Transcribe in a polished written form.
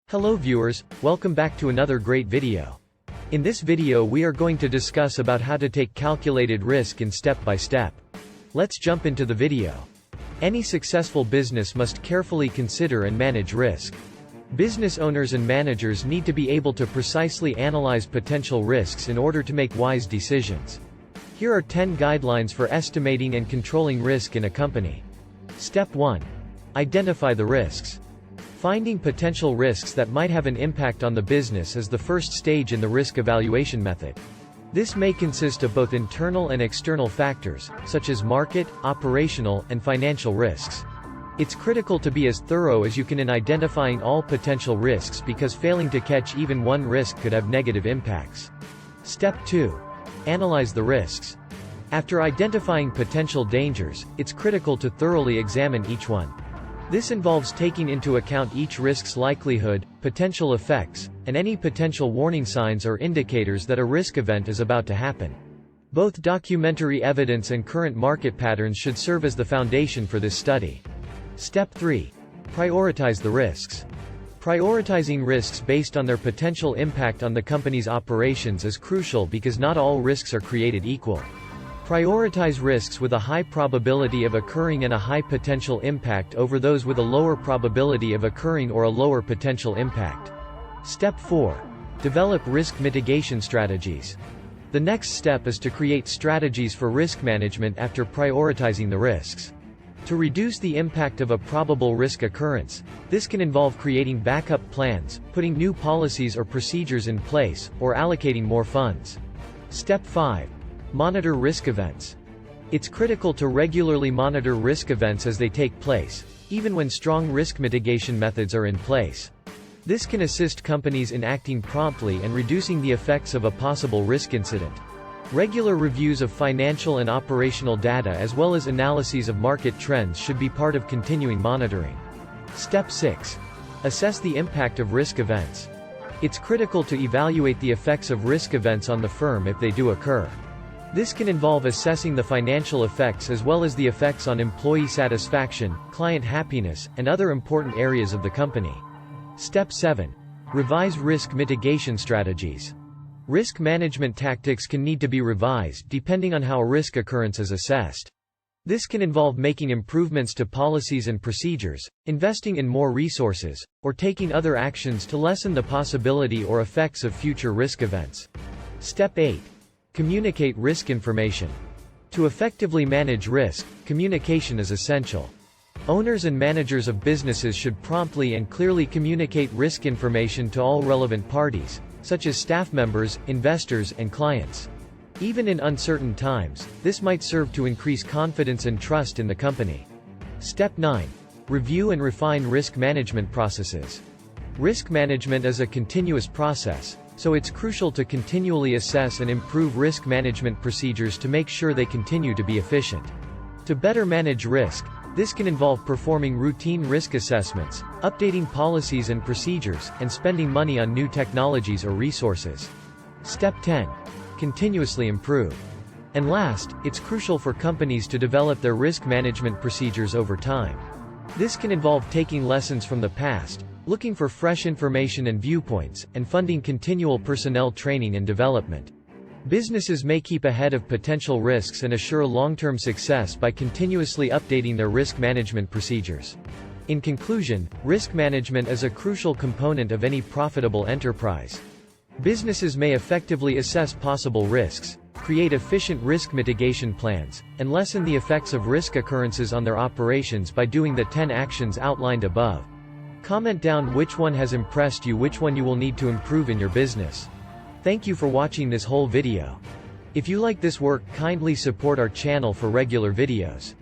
Hello viewers, welcome back to another great video. In this video we are going to discuss about how to take calculated risk in step by step. Let's jump into the video. Any successful business must carefully consider and manage risk. Business owners and managers need to be able to precisely analyze potential risks in order to make wise decisions. Here are 10 guidelines for estimating and controlling risk in a company. Step 1. Identify the risks. Finding potential risks that might have an impact on the business is the first stage in the risk evaluation method. This may consist of both internal and external factors, such as market, operational, and financial risks. It's critical to be as thorough as you can in identifying all potential risks because failing to catch even one risk could have negative impacts. Step 2. Analyze the risks. After identifying potential dangers, it's critical to thoroughly examine each one. This involves taking into account each risk's likelihood, potential effects, and any potential warning signs or indicators that a risk event is about to happen. Both documentary evidence and current market patterns should serve as the foundation for this study. Step 3. Prioritize the risks. Prioritizing risks based on their potential impact on the company's operations is crucial because not all risks are created equal. Prioritize risks with a high probability of occurring and a high potential impact over those with a lower probability of occurring or a lower potential impact. Step 4. Develop risk mitigation strategies. The next step is to create strategies for risk management after prioritizing the risks. To reduce the impact of a probable risk occurrence, this can involve creating backup plans, putting new policies or procedures in place, or allocating more funds. Step 5. Monitor risk events. It's critical to regularly monitor risk events as they take place, even when strong risk mitigation methods are in place. This can assist companies in acting promptly and reducing the effects of a possible risk incident. Regular reviews of financial and operational data as well as analyses of market trends should be part of continuing monitoring. Step 6. Assess the impact of risk events. It's critical to evaluate the effects of risk events on the firm if they do occur. This can involve assessing the financial effects as well as the effects on employee satisfaction, client happiness, and other important areas of the company. Step 7. Revise risk mitigation strategies. Risk management tactics can need to be revised depending on how a risk occurrence is assessed. This can involve making improvements to policies and procedures, investing in more resources, or taking other actions to lessen the possibility or effects of future risk events. Step 8. Communicate risk information. To effectively manage risk, communication is essential. Owners and managers of businesses should promptly and clearly communicate risk information to all relevant parties, such as staff members, investors, and clients. Even in uncertain times, this might serve to increase confidence and trust in the company. Step 9. Review and refine risk management processes. Risk management is a continuous process, so it's crucial to continually assess and improve risk management procedures to make sure they continue to be efficient. To better manage risk, this can involve performing routine risk assessments, updating policies and procedures, and spending money on new technologies or resources. Step 10. Continuously improve. And last, it's crucial for companies to develop their risk management procedures over time. This can involve taking lessons from the past, looking for fresh information and viewpoints, and funding continual personnel training and development. Businesses may keep ahead of potential risks and assure long-term success by continuously updating their risk management procedures. In conclusion, risk management is a crucial component of any profitable enterprise. Businesses may effectively assess possible risks, create efficient risk mitigation plans, and lessen the effects of risk occurrences on their operations by doing the 10 actions outlined above. Comment down which one has impressed you, which one you will need to improve in your business. Thank you for watching this whole video. If you like this work, kindly support our channel for regular videos.